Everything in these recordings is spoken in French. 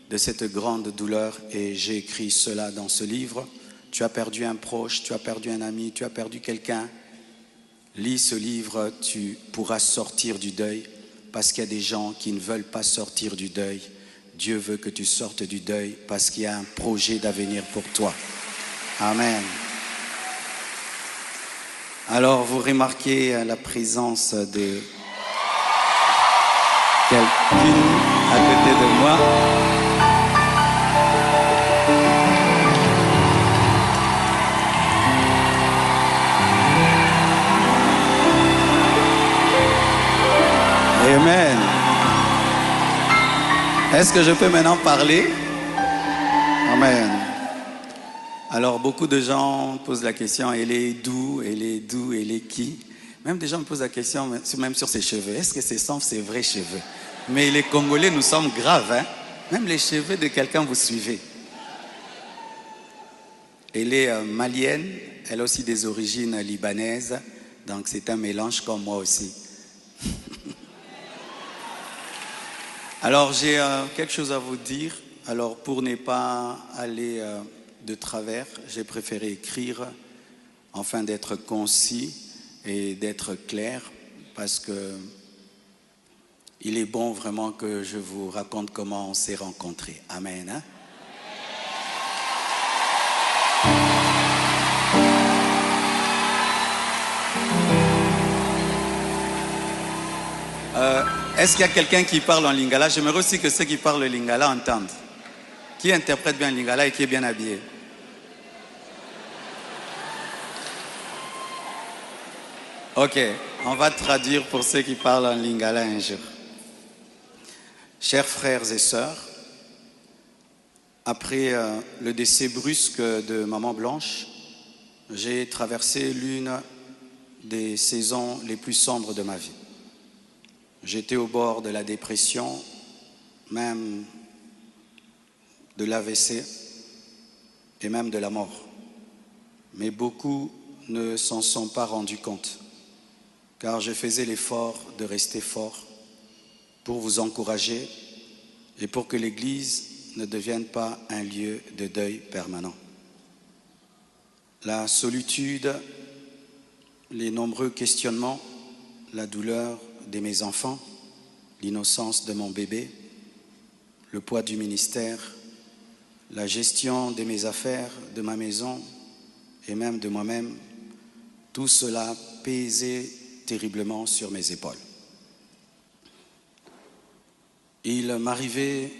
de cette grande douleur et j'ai écrit cela dans ce livre. Tu as perdu un proche, tu as perdu un ami, tu as perdu quelqu'un. Lis ce livre, tu pourras sortir du deuil parce qu'il y a des gens qui ne veulent pas sortir du deuil. Dieu veut que tu sortes du deuil parce qu'il y a un projet d'avenir pour toi. Amen. Alors, vous remarquez la présence de quelqu'un à côté de moi. Amen. Est-ce que je peux maintenant parler? Amen. Alors, beaucoup de gens posent la question, elle est d'où, elle est d'où, elle est qui? Même des gens me posent la question, même sur ses cheveux. Est-ce que ce sont ses vrais cheveux? Mais les Congolais, nous sommes graves, hein? Même les cheveux de quelqu'un, vous suivez. Elle est malienne, elle a aussi des origines libanaises, donc c'est un mélange comme moi aussi. Alors, j'ai quelque chose à vous dire. Alors, pour ne pas aller de travers, j'ai préféré écrire afin d'être concis et d'être clair parce que il est bon vraiment que je vous raconte comment on s'est rencontrés. Amen. Hein? Est-ce qu'il y a quelqu'un qui parle en lingala? J'aimerais aussi que ceux qui parlent le lingala entendent. Qui interprète bien le lingala et qui est bien habillé? Ok, on va traduire pour ceux qui parlent en lingala un jour. Chers frères et sœurs, après le décès brusque de Maman Blanche, j'ai traversé l'une des saisons les plus sombres de ma vie. J'étais au bord de la dépression, même de l'AVC et même de la mort. Mais beaucoup ne s'en sont pas rendus compte, car je faisais l'effort de rester fort pour vous encourager et pour que l'Église ne devienne pas un lieu de deuil permanent. La solitude, les nombreux questionnements, la douleur de mes enfants, l'innocence de mon bébé, le poids du ministère, la gestion de mes affaires, de ma maison et même de moi-même, tout cela pesait terriblement sur mes épaules. Il m'arrivait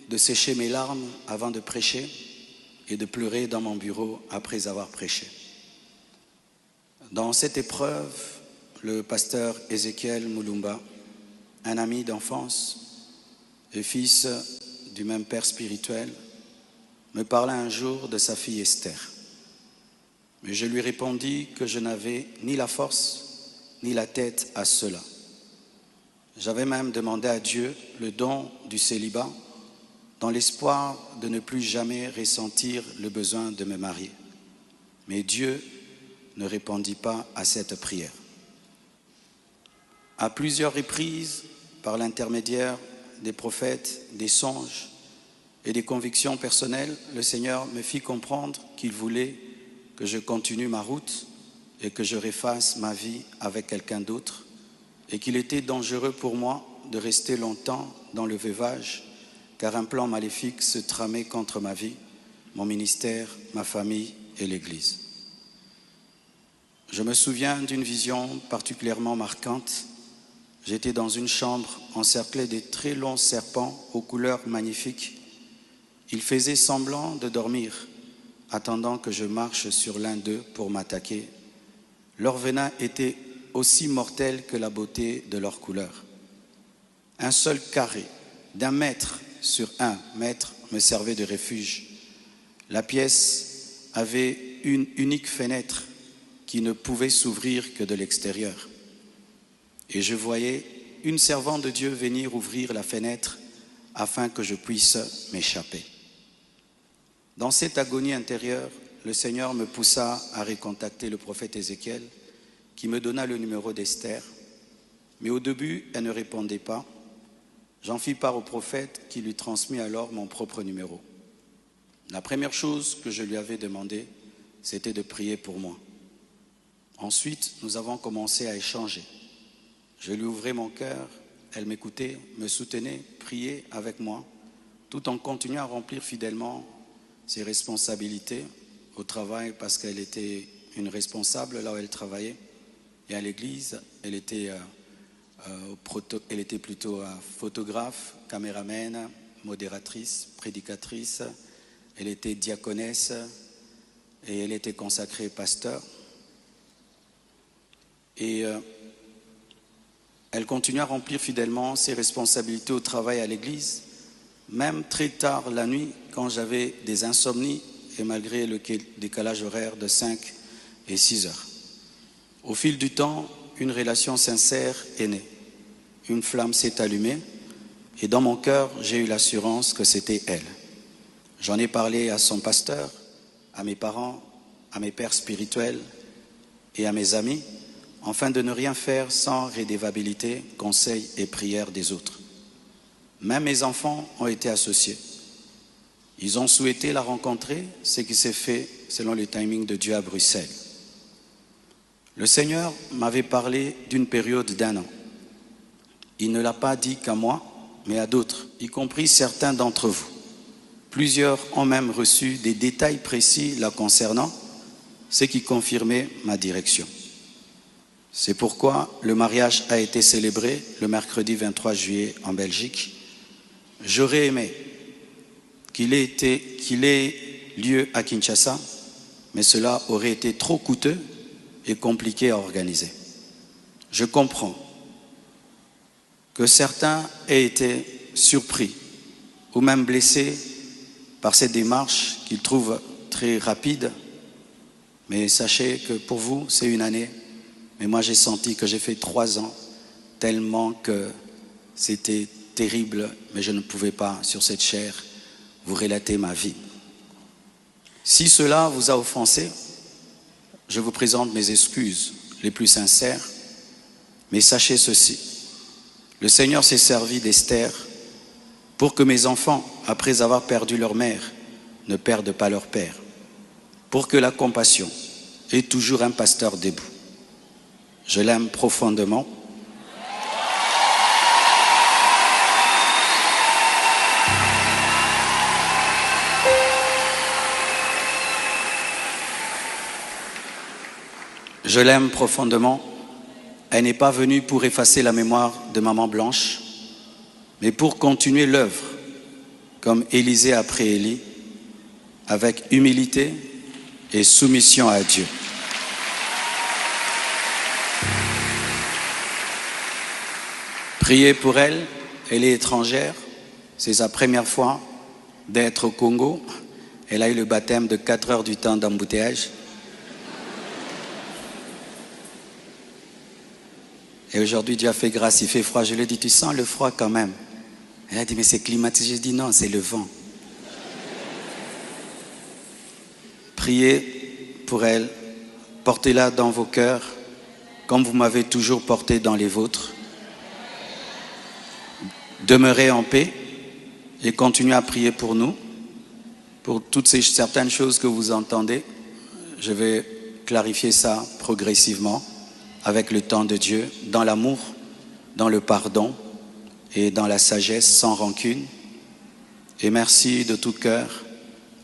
de sécher mes larmes avant de prêcher et de pleurer dans mon bureau après avoir prêché. Dans cette épreuve, le pasteur Ézéchiel Moulumba, un ami d'enfance et fils du même père spirituel, me parla un jour de sa fille Esther. Mais je lui répondis que je n'avais ni la force ni la tête à cela. J'avais même demandé à Dieu le don du célibat dans l'espoir de ne plus jamais ressentir le besoin de me marier. Mais Dieu ne répondit pas à cette prière. À plusieurs reprises, par l'intermédiaire des prophètes, des songes et des convictions personnelles, le Seigneur me fit comprendre qu'il voulait que je continue ma route et que je refasse ma vie avec quelqu'un d'autre et qu'il était dangereux pour moi de rester longtemps dans le veuvage car un plan maléfique se tramait contre ma vie, mon ministère, ma famille et l'Église. Je me souviens d'une vision particulièrement marquante. J'étais dans une chambre encerclée de très longs serpents aux couleurs magnifiques. Ils faisaient semblant de dormir, attendant que je marche sur l'un d'eux pour m'attaquer. Leur venin était aussi mortel que la beauté de leur couleur. Un seul carré d'1 mètre sur 1 mètre me servait de refuge. La pièce avait une unique fenêtre qui ne pouvait s'ouvrir que de l'extérieur. Et je voyais une servante de Dieu venir ouvrir la fenêtre afin que je puisse m'échapper. Dans cette agonie intérieure, le Seigneur me poussa à recontacter le prophète Ézéchiel qui me donna le numéro d'Esther. Mais au début, elle ne répondait pas. J'en fis part au prophète qui lui transmit alors mon propre numéro. La première chose que je lui avais demandé, c'était de prier pour moi. Ensuite, nous avons commencé à échanger. Je lui ouvrais mon cœur, elle m'écoutait, me soutenait, priait avec moi, tout en continuant à remplir fidèlement ses responsabilités au travail parce qu'elle était une responsable là où elle travaillait. Et à l'église, elle était plutôt photographe, caméraman, modératrice, prédicatrice. Elle était diaconesse et elle était consacrée pasteur. Et elle continue à remplir fidèlement ses responsabilités au travail à l'église, même très tard la nuit quand j'avais des insomnies et malgré le décalage horaire de 5 et 6 heures. Au fil du temps, une relation sincère est née. Une flamme s'est allumée et dans mon cœur, j'ai eu l'assurance que c'était elle. J'en ai parlé à son pasteur, à mes parents, à mes pères spirituels et à mes amis, afin de ne rien faire sans rédévabilité, conseil et prière des autres. Même mes enfants ont été associés. Ils ont souhaité la rencontrer, ce qui s'est fait selon le timing de Dieu à Bruxelles. Le Seigneur m'avait parlé d'une période d'1 an. Il ne l'a pas dit qu'à moi, mais à d'autres, y compris certains d'entre vous. Plusieurs ont même reçu des détails précis la concernant, ce qui confirmait ma direction. C'est pourquoi le mariage a été célébré le mercredi 23 juillet en Belgique. J'aurais aimé qu'il ait lieu à Kinshasa, mais cela aurait été trop coûteux et compliqué à organiser. Je comprends que certains aient été surpris ou même blessés par cette démarche qu'ils trouvent très rapide, mais sachez que pour vous, c'est une année. Mais moi, j'ai senti que j'ai fait 3 ans, tellement que c'était terrible, mais je ne pouvais pas, sur cette chair, vous relater ma vie. Si cela vous a offensé, je vous présente mes excuses les plus sincères, mais sachez ceci, le Seigneur s'est servi d'Esther pour que mes enfants, après avoir perdu leur mère, ne perdent pas leur père, pour que la compassion ait toujours un pasteur debout. Je l'aime profondément. Je l'aime profondément. Elle n'est pas venue pour effacer la mémoire de Maman Blanche, mais pour continuer l'œuvre, comme Élisée après Élie, avec humilité et soumission à Dieu. Priez pour elle, elle est étrangère, c'est sa première fois d'être au Congo. Elle a eu le baptême de 4 heures du temps d'embouteillage. Et aujourd'hui, Dieu a fait grâce, il fait froid. Je lui ai dit, tu sens le froid quand même? Elle a dit, mais c'est climatisé. Je dis, non, c'est le vent. Priez pour elle, portez-la dans vos cœurs, comme vous m'avez toujours porté dans les vôtres. Demeurez en paix et continuez à prier pour nous, pour toutes ces certaines choses que vous entendez. Je vais clarifier ça progressivement avec le temps de Dieu, dans l'amour, dans le pardon et dans la sagesse, sans rancune. Et merci de tout cœur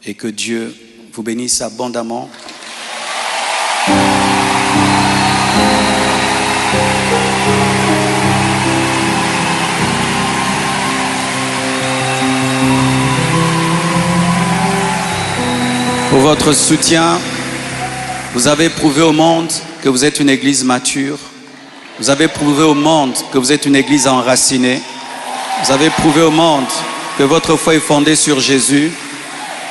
et que Dieu vous bénisse abondamment. Pour votre soutien, vous avez prouvé au monde que vous êtes une église mature. Vous avez prouvé au monde que vous êtes une église enracinée. Vous avez prouvé au monde que votre foi est fondée sur Jésus.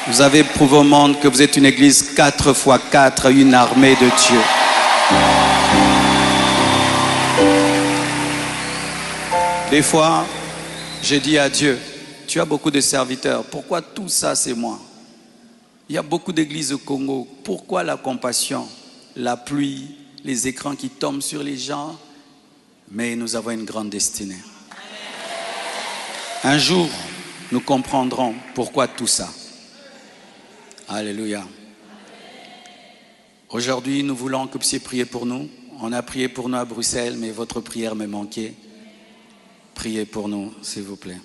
Vous avez prouvé au monde que vous êtes une église 4x4, une armée de Dieu. Des fois, j'ai dit à Dieu, tu as beaucoup de serviteurs, pourquoi tout ça c'est moi? Il y a beaucoup d'églises au Congo, pourquoi la compassion, la pluie, les écrans qui tombent sur les gens? Mais nous avons une grande destinée. Un jour, nous comprendrons pourquoi tout ça. Alléluia. Aujourd'hui, nous voulons que vous puissiez prier pour nous. On a prié pour nous à Bruxelles, mais votre prière m'est manquée. Priez pour nous, s'il vous plaît.